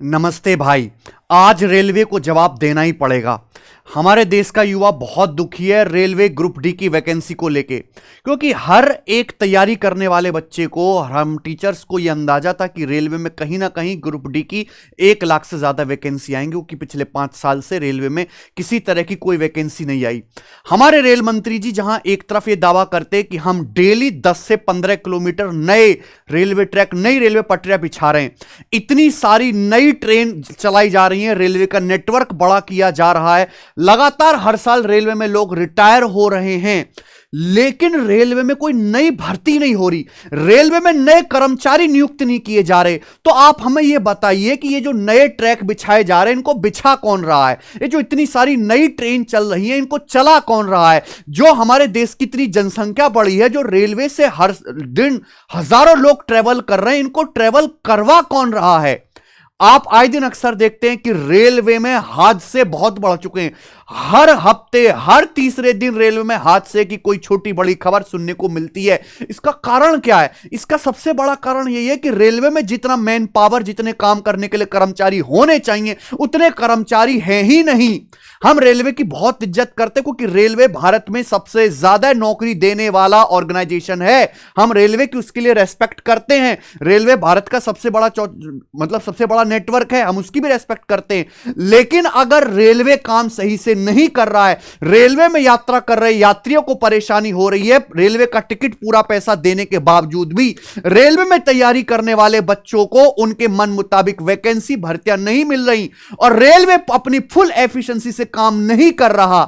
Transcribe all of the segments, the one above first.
नमस्ते भाई। आज रेलवे को जवाब देना ही पड़ेगा। हमारे देश का युवा बहुत दुखी है रेलवे ग्रुप डी की वैकेंसी को लेके, क्योंकि हर एक तैयारी करने वाले बच्चे को, हम टीचर्स को यह अंदाजा था कि रेलवे में कहीं ना कहीं ग्रुप डी की 1 लाख से ज्यादा वैकेंसी आएंगी, क्योंकि पिछले 5 साल से रेलवे में किसी तरह की कोई वैकेंसी नहीं आई। हमारे रेल मंत्री जी जहां एक तरफ ये दावा करते कि हम डेली 10 से 15 किलोमीटर नए रेलवे ट्रैक, नई रेलवे पटरियां बिछा रहे हैं, इतनी सारी नई ट्रेन चलाई जा रही है, रेलवे का नेटवर्क बड़ा किया जा रहा है, लगातार हर साल रेलवे में लोग रिटायर हो रहे हैं, लेकिन रेलवे में कोई नई भर्ती नहीं हो रही, रेलवे में नए कर्मचारी नियुक्त नहीं किए जा रहे। तो आप हमें यह बताइए कि ये जो नए ट्रैक बिछाए जा रहे हैं, इनको बिछा कौन रहा है? ये जो इतनी सारी नई ट्रेन चल रही है, इनको चला कौन रहा है? जो हमारे देश की इतनी जनसंख्या बढ़ी है, जो रेलवे से हर दिन हजारों लोग ट्रेवल कर रहे हैं, इनको ट्रेवल करवा कौन रहा है? आप आए दिन अक्सर देखते हैं कि रेलवे में हादसे बहुत बढ़ चुके हैं। हर हफ्ते, हर तीसरे दिन रेलवे में हादसे की कोई छोटी बड़ी खबर सुनने को मिलती है। इसका कारण क्या है? इसका सबसे बड़ा कारण यही है कि रेलवे में जितना मैन पावर, जितने काम करने के लिए कर्मचारी होने चाहिए, उतने कर्मचारी हैं ही नहीं। हम रेलवे की बहुत इज्जत करते हैं, क्योंकि रेलवे भारत में सबसे ज्यादा नौकरी देने वाला ऑर्गेनाइजेशन है। हम रेलवे की उसके लिए रेस्पेक्ट करते हैं। रेलवे भारत का सबसे बड़ा सबसे बड़ा नेटवर्क है, हम उसकी भी रेस्पेक्ट करते हैं। लेकिन अगर रेलवे काम सही से नहीं कर रहा है, रेलवे में यात्रा कर रहे यात्रियों को परेशानी हो रही है, रेलवे का टिकट पूरा पैसा देने के बावजूद भी रेलवे में तैयारी करने वाले बच्चों को उनके मन मुताबिक वैकेंसी, भर्तियां नहीं मिल रही, और रेलवे अपनी फुल एफिशिएंसी से काम नहीं कर रहा,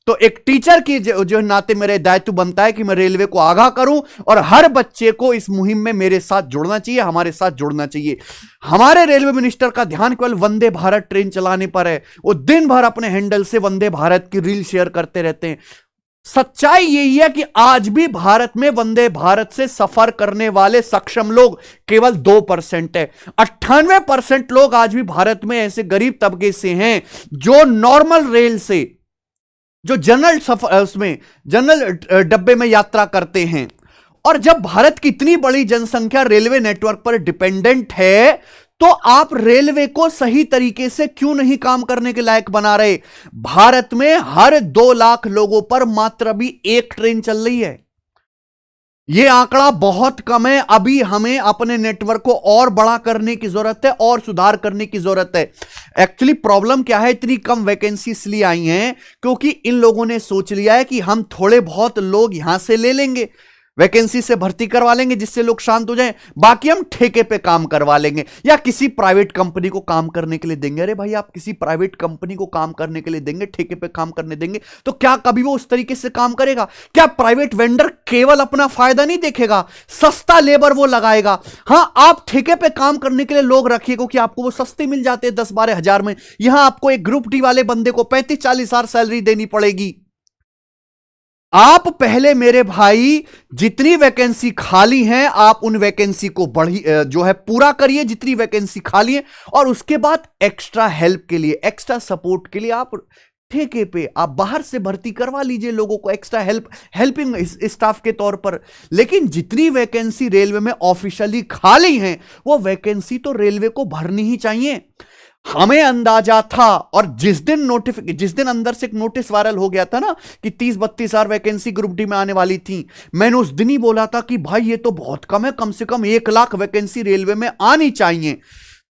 तो एक टीचर की जो नाते मेरे दायित्व बनता है कि मैं रेलवे को आगाह करूं और हर बच्चे को इस मुहिम में मेरे साथ जुड़ना चाहिए, हमारे साथ जुड़ना चाहिए। हमारे रेलवे मिनिस्टर का ध्यान केवल वंदे भारत ट्रेन चलाने पर है। वो दिन भर अपने हैंडल से वंदे भारत की रील शेयर करते रहते हैं। सच्चाई यही है कि आज भी भारत में वंदे भारत से सफर करने वाले सक्षम लोग केवल 2% है। 98% लोग आज भी भारत में ऐसे गरीब तबके से हैं जो नॉर्मल रेल से, जो जनरल सफर, उसमें जनरल डब्बे में यात्रा करते हैं। और जब भारत की इतनी बड़ी जनसंख्या रेलवे नेटवर्क पर डिपेंडेंट है, तो आप रेलवे को सही तरीके से क्यों नहीं काम करने के लायक बना रहे? भारत में हर 2 लाख लोगों पर मात्र अभी एक ट्रेन चल रही है। यह आंकड़ा बहुत कम है। अभी हमें अपने नेटवर्क को और बड़ा करने की जरूरत है और सुधार करने की जरूरत है। एक्चुअली प्रॉब्लम क्या है? इतनी कम वैकेंसी इसलिए आई हैं क्योंकि इन लोगों ने सोच लिया है कि हम थोड़े बहुत लोग यहां से ले लेंगे, वैकेंसी से भर्ती करवा लेंगे जिससे लोग शांत हो जाएं, बाकी हम ठेके पे काम करवा लेंगे या किसी प्राइवेट कंपनी को काम करने के लिए देंगे। अरे भाई, आप किसी प्राइवेट कंपनी को काम करने के लिए देंगे, ठेके पे काम करने देंगे, तो क्या कभी वो उस तरीके से काम करेगा? क्या प्राइवेट वेंडर केवल अपना फायदा नहीं देखेगा, सस्ता लेबर वो लगाएगा? हां, आप ठेके पे काम करने के लिए लोग रखिए क्योंकि आपको वो सस्ते मिल जाते हैं 10-12 हजार में। यहां आपको एक ग्रुप डी वाले बंदे को 35-40 हजार सैलरी देनी पड़ेगी। आप पहले मेरे भाई जितनी वैकेंसी खाली हैं, आप उन वैकेंसी को जो है पूरा करिए जितनी वैकेंसी खाली है, और उसके बाद एक्स्ट्रा हेल्प के लिए, एक्स्ट्रा सपोर्ट के लिए आप ठेके पे, आप बाहर से भर्ती करवा लीजिए लोगों को एक्स्ट्रा हेल्पिंग स्टाफ के तौर पर। लेकिन जितनी वैकेंसी रेलवे में ऑफिशियली खाली हैं, वो वैकेंसी तो रेलवे को भरनी ही चाहिए। हमें अंदाजा था, और जिस दिन अंदर से एक नोटिस वायरल हो गया था ना कि 30-32 हजार वैकेंसी ग्रुप डी में आने वाली थी, मैंने उस दिन ही बोला था कि भाई ये तो बहुत कम है, कम से कम 1 लाख वैकेंसी रेलवे में आनी चाहिए।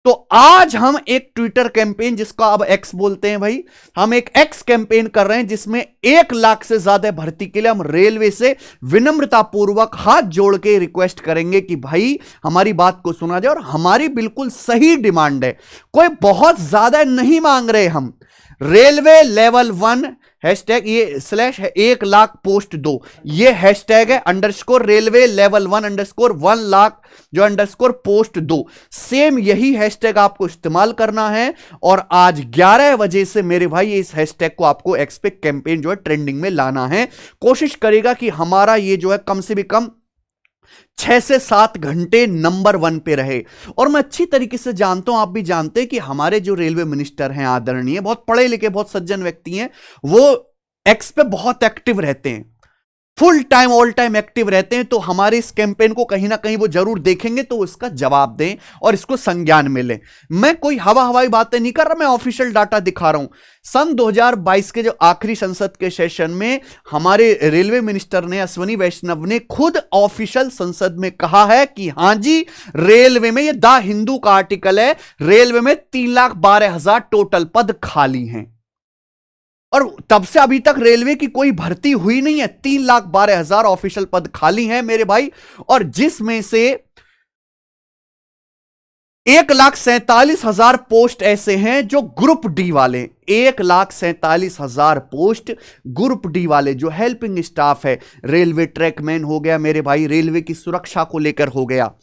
तो आज हम एक ट्विटर कैंपेन, जिसका अब एक्स बोलते हैं भाई, हम एक एक्स कैंपेन कर रहे हैं जिसमें 1 लाख से ज्यादा भर्ती के लिए हम रेलवे से विनम्रतापूर्वक हाथ जोड़ के रिक्वेस्ट करेंगे कि भाई हमारी बात को सुना जाए, और हमारी बिल्कुल सही डिमांड है, कोई बहुत ज्यादा नहीं मांग रहे हम। रेलवे लेवल 1 हैशटैग, ये स्लैश है 1 लाख पोस्ट 2, ये हैशटैग है, underscore railway level 1 underscore 1 lakh जो अंडरस्कोर पोस्ट 2, सेम यही हैशटैग आपको इस्तेमाल करना है। और आज 11 बजे से मेरे भाई इस हैशटैग को आपको एक्स पे कैंपेन जो है ट्रेंडिंग में लाना है। कोशिश करेगा कि हमारा ये जो है कम से भी कम 6 से 7 घंटे नंबर 1 पे रहे। और मैं अच्छी तरीके से जानता हूं, आप भी जानते हैं कि हमारे जो रेलवे मिनिस्टर हैं आदरणीय, बहुत पढ़े लिखे, बहुत सज्जन व्यक्ति हैं, वो एक्स पे बहुत एक्टिव रहते हैं। Full time all time active रहते हैं, तो हमारे इस कैंपेन को कहीं ना कहीं वो जरूर देखेंगे, तो इसका जवाब दें और इसको संज्ञान मिले। मैं कोई हवाई बातें नहीं कर रहा, मैं ऑफिशियल डाटा दिखा रहा हूं। सन 2022 के जो आखिरी संसद के सेशन में हमारे रेलवे मिनिस्टर ने, अश्विनी वैष्णव ने खुद ऑफिशियल संसद में कहा है कि हां जी, रेलवे में, ये द हिंदू का आर्टिकल है, रेलवे में 3,12,000 टोटल पद खाली हैं। और तब से अभी तक रेलवे की कोई भर्ती हुई नहीं है। 3,12,000 ऑफिशियल पद खाली हैं मेरे भाई, और जिसमें से 1,47,000 पोस्ट ऐसे हैं जो ग्रुप डी वाले, 1,47,000 पोस्ट ग्रुप डी वाले जो हेल्पिंग स्टाफ है, रेलवे ट्रैकमैन हो गया मेरे भाई, रेलवे की सुरक्षा को लेकर हो गया।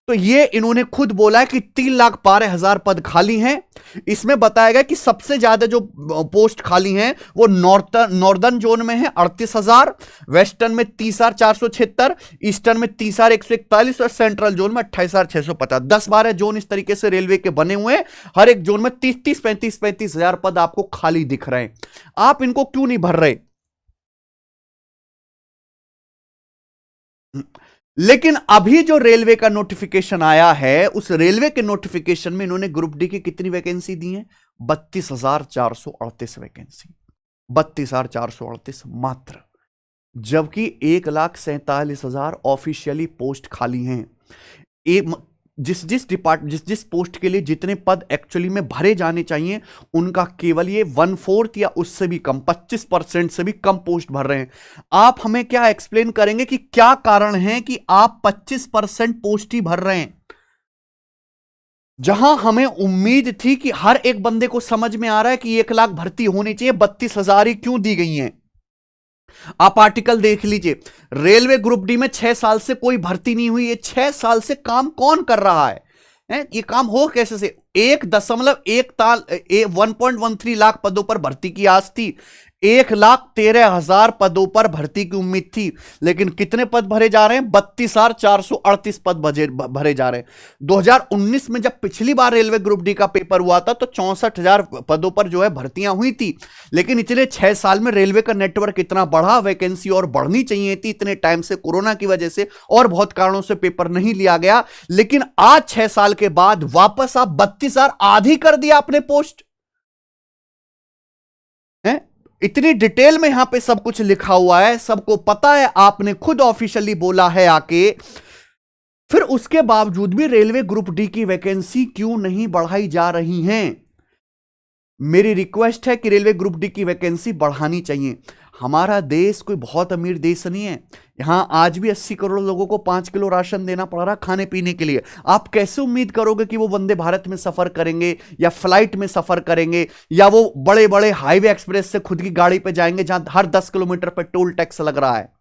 तो ये इन्होंने खुद बोला है कि 3,12,000 पद खाली हैं। इसमें बताया गया कि सबसे ज्यादा जो पोस्ट खाली हैं वो नॉर्दर्न जोन में है 38,000, वेस्टर्न में 30,476, ईस्टर्न में 30,141 और सेंट्रल जोन में 28,650। 10-12 जोन इस तरीके से रेलवे के बने हुए हैं। हर एक जोन में 30-30, 35,000 पद आपको खाली दिख रहे हैं। आप इनको क्यों नहीं भर रहे? लेकिन अभी जो रेलवे का नोटिफिकेशन आया है, उस रेलवे के नोटिफिकेशन में इन्होंने ग्रुप डी की कितनी वैकेंसी दी है? 32,438 वैकेंसी, 32,438 मात्र, जबकि 1,47,000 ऑफिशियली पोस्ट खाली हैं। जिस पोस्ट के लिए जितने पद एक्चुअली में भरे जाने चाहिए, उनका केवल ये 1/4 या उससे भी कम, 25% से भी कम पोस्ट भर रहे हैं। आप हमें क्या एक्सप्लेन करेंगे कि क्या कारण है कि आप 25% पोस्ट ही भर रहे हैं, जहां हमें उम्मीद थी कि हर एक बंदे को समझ में आ रहा है कि 1,00,000 भर्ती होनी चाहिए, 32,000 ही क्यों दी गई हैं? आप आर्टिकल देख लीजिए, रेलवे ग्रुप डी में 6 साल से कोई भर्ती नहीं हुई है। 6 साल से काम कौन कर रहा है? ये काम हो कैसे से? 1.13 लाख पदों पर भर्ती की आस थी, 1,13,000 पदों पर भर्ती की उम्मीद थी, लेकिन कितने पद भरे जा रहे हैं? 32,438 पद भरे जा रहे हैं। 2019 में जब पिछली बार रेलवे ग्रुप डी का पेपर हुआ था तो 64,000 पदों पर जो है भर्तियां हुई थी, लेकिन इतने 6 साल में रेलवे का नेटवर्क इतना बढ़ा, वैकेंसी और बढ़नी चाहिए थी, इतने टाइम से कोरोना की वजह से और बहुत कारणों से पेपर नहीं लिया गया, लेकिन आज 6 साल के बाद वापस आप 32,000 आधी कर दिया अपने पोस्ट है। इतनी डिटेल में यहां पे सब कुछ लिखा हुआ है, सबको पता है, आपने खुद ऑफिशियली बोला है आके, फिर उसके बावजूद भी रेलवे ग्रुप डी की वैकेंसी क्यों नहीं बढ़ाई जा रही है? मेरी रिक्वेस्ट है कि रेलवे ग्रुप डी की वैकेंसी बढ़ानी चाहिए। हमारा देश कोई बहुत अमीर देश नहीं है, यहां आज भी 80 करोड़ लोगों को 5 किलो राशन देना पड़ रहा खाने पीने के लिए। आप कैसे उम्मीद करोगे कि वो वंदे भारत में सफर करेंगे या फ्लाइट में सफर करेंगे या वो बड़े बड़े हाईवे एक्सप्रेस से खुद की गाड़ी पे जाएंगे जहां हर 10 किलोमीटर पर टोल टैक्स लग रहा है?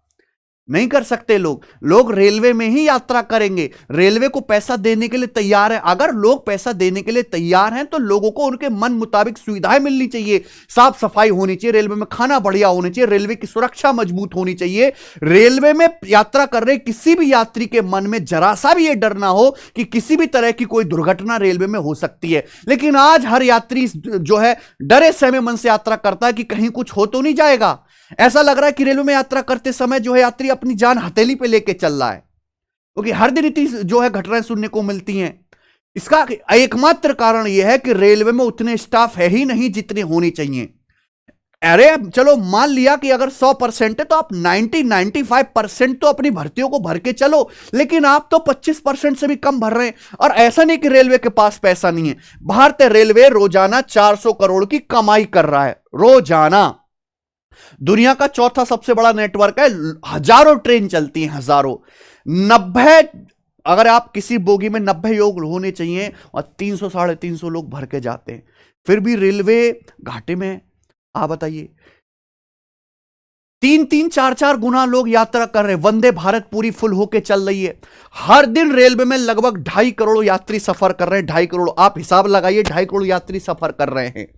नहीं कर सकते लोग रेलवे में ही यात्रा करेंगे। रेलवे को पैसा देने के लिए तैयार है। अगर लोग पैसा देने के लिए तैयार हैं तो लोगों को उनके मन मुताबिक सुविधाएं मिलनी चाहिए, साफ सफाई होनी चाहिए, रेलवे में खाना बढ़िया होनी चाहिए, रेलवे की सुरक्षा मजबूत होनी चाहिए। रेलवे में यात्रा कर रहे किसी भी यात्री के मन में जरा सा भी यह डर ना हो कि किसी भी तरह की कोई दुर्घटना रेलवे में हो सकती है। लेकिन आज हर यात्री जो है डरे सहमे मन से यात्रा करता है कि कहीं कुछ हो तो नहीं जाएगा। ऐसा लग रहा है कि रेलवे में यात्रा करते समय जो है यात्री अपनी जान हथेली पे लेके चल रहा है, क्योंकि हर दिन इतनी जो है घटनाएं सुनने को मिलती हैं। इसका एकमात्र कारण यह है कि रेलवे में उतने स्टाफ है ही नहीं जितने होने चाहिए। अरे चलो मान लिया कि अगर 100% है तो आप 90-95% तो अपनी भर्तियों को भर के चलो, लेकिन आप तो 25% से भी कम भर रहे हैं। और ऐसा नहीं कि रेलवे के पास पैसा नहीं है। भारतीय रेलवे रोजाना 400 करोड़ की कमाई कर रहा है, रोजाना। दुनिया का चौथा सबसे बड़ा नेटवर्क है, हजारों ट्रेन चलती हैं, हजारों। 90, अगर आप किसी बोगी में 90 लोग होने चाहिए और 300-350 लोग भर के जाते हैं, फिर भी रेलवे घाटे में। आप बताइए, 3-3, 4-4 गुना लोग यात्रा कर रहे हैं। वंदे भारत पूरी फुल होके चल रही है। हर दिन रेलवे में लगभग 2.5 करोड़ यात्री सफर कर रहे हैं। 2.5 करोड़, आप हिसाब लगाइए, 2.5 करोड़ यात्री सफर कर रहे हैं।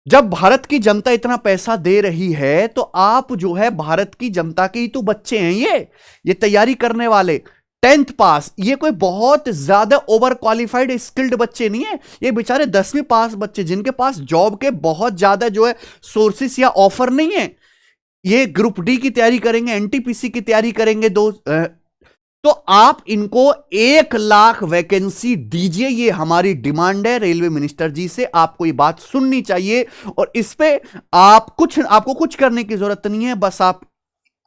जब भारत की जनता इतना पैसा दे रही है तो आप जो है भारत की जनता के ही तो बच्चे हैं। ये तैयारी करने वाले 10th पास, ये कोई बहुत ज्यादा ओवर क्वालिफाइड स्किल्ड बच्चे नहीं है। ये बेचारे 10वीं पास बच्चे, जिनके पास जॉब के बहुत ज्यादा जो है सोर्सेस या ऑफर नहीं है। ये ग्रुप डी की तैयारी करेंगे, एनटीपीसी की तैयारी करेंगे तो आप इनको 1 लाख वैकेंसी दीजिए, ये हमारी डिमांड है रेलवे मिनिस्टर जी से। आपको ये बात सुननी चाहिए और इस पे आपको कुछ करने की जरूरत नहीं है, बस आप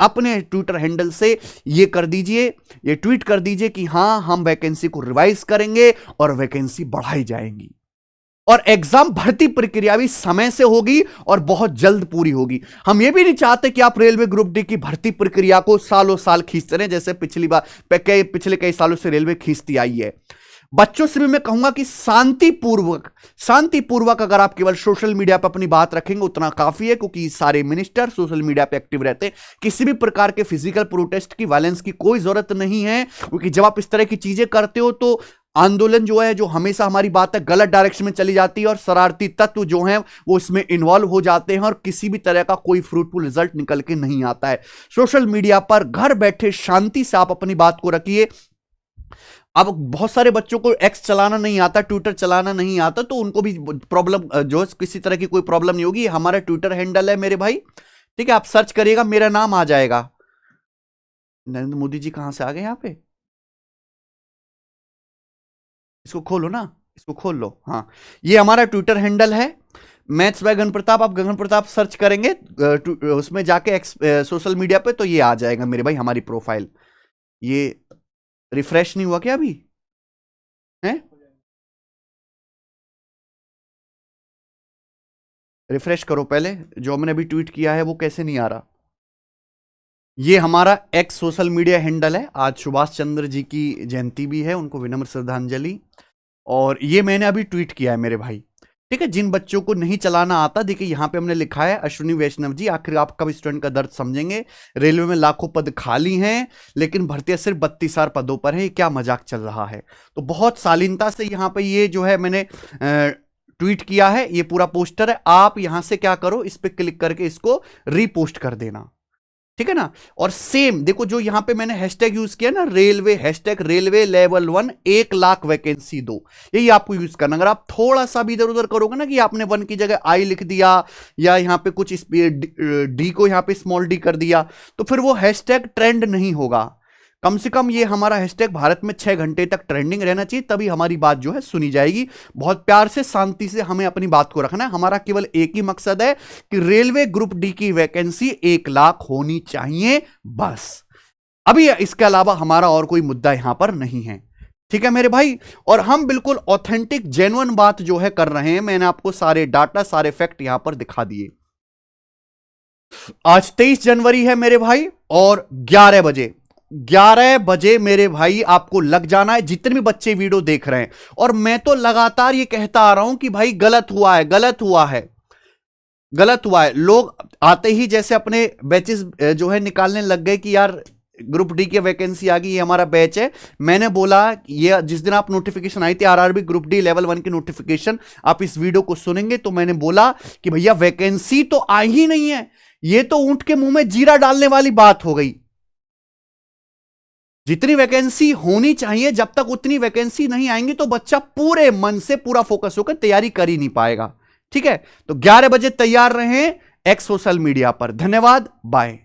अपने ट्विटर हैंडल से ये कर दीजिए, ये ट्वीट कर दीजिए कि हां हम वैकेंसी को रिवाइज करेंगे और वैकेंसी बढ़ाई जाएंगी और एग्जाम भर्ती प्रक्रिया भी समय से होगी और बहुत जल्द पूरी होगी। हम ये भी नहीं चाहते कि आप रेलवे ग्रुप डी की भर्ती प्रक्रिया को सालों साल खींचते रहे, जैसे पिछले कई सालों से रेलवे खींचती आई है। बच्चों से भी मैं कहूंगा कि शांतिपूर्वक अगर आप केवल सोशल मीडिया पर अपनी बात रखेंगे उतना काफी है, क्योंकि सारे मिनिस्टर सोशल मीडिया पे एक्टिव रहते हैं। किसी भी प्रकार के फिजिकल प्रोटेस्ट की वायलेंस की कोई जरूरत नहीं है, क्योंकि जब आप इस तरह की चीजें करते हो तो आंदोलन जो है, जो हमेशा हमारी बात है, गलत डायरेक्शन में चली जाती है और शरारती तत्व जो हैं वो इसमें इन्वॉल्व हो जाते हैं और किसी भी तरह का कोई फ्रूटफुल रिजल्ट निकल के नहीं आता है। सोशल मीडिया पर घर बैठे शांति से आप अपनी बात को रखिए। अब बहुत सारे बच्चों को एक्स चलाना नहीं आता, ट्विटर चलाना नहीं आता, तो उनको भी प्रॉब्लम जो किसी तरह की कोई प्रॉब्लम नहीं होगी। हमारा ट्विटर हैंडल है मेरे भाई, ठीक है, आप सर्च करिएगा, मेरा नाम आ जाएगा। नरेंद्र मोदी जी कहां से आ गए यहां पे? इसको खोलो ना, इसको खोल लो। हाँ, ये हमारा ट्विटर हैंडल है, मैथ्स बाय गगन प्रताप। आप गगन प्रताप सर्च करेंगे उसमें जाके सोशल मीडिया पे तो ये आ जाएगा मेरे भाई हमारी प्रोफाइल। ये रिफ्रेश नहीं हुआ क्या अभी? है रिफ्रेश करो पहले, जो मैंने अभी ट्वीट किया है वो कैसे नहीं आ रहा। ये हमारा एक्स सोशल मीडिया हैंडल है। आज सुभाष चंद्र जी की जयंती भी है, उनको विनम्र श्रद्धांजलि। और ये मैंने अभी ट्वीट किया है मेरे भाई, ठीक है। जिन बच्चों को नहीं चलाना आता, देखिए यहां पे हमने लिखा है, अश्विनी वैष्णव जी, आखिर आप कब स्टूडेंट का दर्द समझेंगे? रेलवे में लाखों पद खाली हैं लेकिन भर्तियां सिर्फ 32,000 पदों पर है, ये क्या मजाक चल रहा है? तो बहुत शालीनता से यहां पे ये जो है मैंने ट्वीट किया है, ये पूरा पोस्टर है। आप यहां से क्या करो, इस पे क्लिक करके इसको रीपोस्ट कर देना, ठीक है ना। और सेम देखो, जो यहां पे मैंने हैशटैग यूज किया ना, railway hashtag railway level 1 1 lakh vacancy दो, यही आपको यूज करना। अगर आप थोड़ा सा भी इधर उधर करोगे ना, कि आपने 1 की जगह आई लिख दिया या यहां पे कुछ डी को यहां पे स्मॉल डी कर दिया, तो फिर वो हैशटैग ट्रेंड नहीं होगा। कम से कम ये हमारा हैशटैग भारत में 6 घंटे तक ट्रेंडिंग रहना चाहिए, तभी हमारी बात जो है सुनी जाएगी। बहुत प्यार से शांति से हमें अपनी बात को रखना है। हमारा केवल एक ही मकसद है कि रेलवे ग्रुप डी की वैकेंसी 1 लाख होनी चाहिए, बस। अभी इसके अलावा हमारा और कोई मुद्दा यहां पर नहीं है, ठीक है मेरे भाई। और हम बिल्कुल ऑथेंटिक जेन्युइन बात जो है कर रहे हैं। मैंने आपको सारे डाटा, सारे फैक्ट यहां पर दिखा दिए। आज 23 जनवरी है मेरे भाई, और 11 बजे मेरे भाई आपको लग जाना है, जितने भी बच्चे वीडियो देख रहे हैं। और मैं तो लगातार ये कहता आ रहा हूं कि भाई गलत हुआ है, गलत हुआ है, गलत हुआ है। लोग आते ही जैसे अपने बैचेस जो है निकालने लग गए कि यार ग्रुप डी की वैकेंसी आ गई, ये हमारा बैच है। मैंने बोला, ये जिस दिन आप नोटिफिकेशन आई थी आरआरबी ग्रुप डी लेवल 1 की नोटिफिकेशन, आप इस वीडियो को सुनेंगे तो मैंने बोला कि भैया वैकेंसी तो आई ही नहीं है, ये तो ऊंट के मुंह में जीरा डालने वाली बात हो गई। जितनी वैकेंसी होनी चाहिए, जब तक उतनी वैकेंसी नहीं आएंगी तो बच्चा पूरे मन से पूरा फोकस होकर तैयारी कर ही नहीं पाएगा, ठीक है। तो 11 बजे तैयार रहें एक्स सोशल मीडिया पर। धन्यवाद, बाय।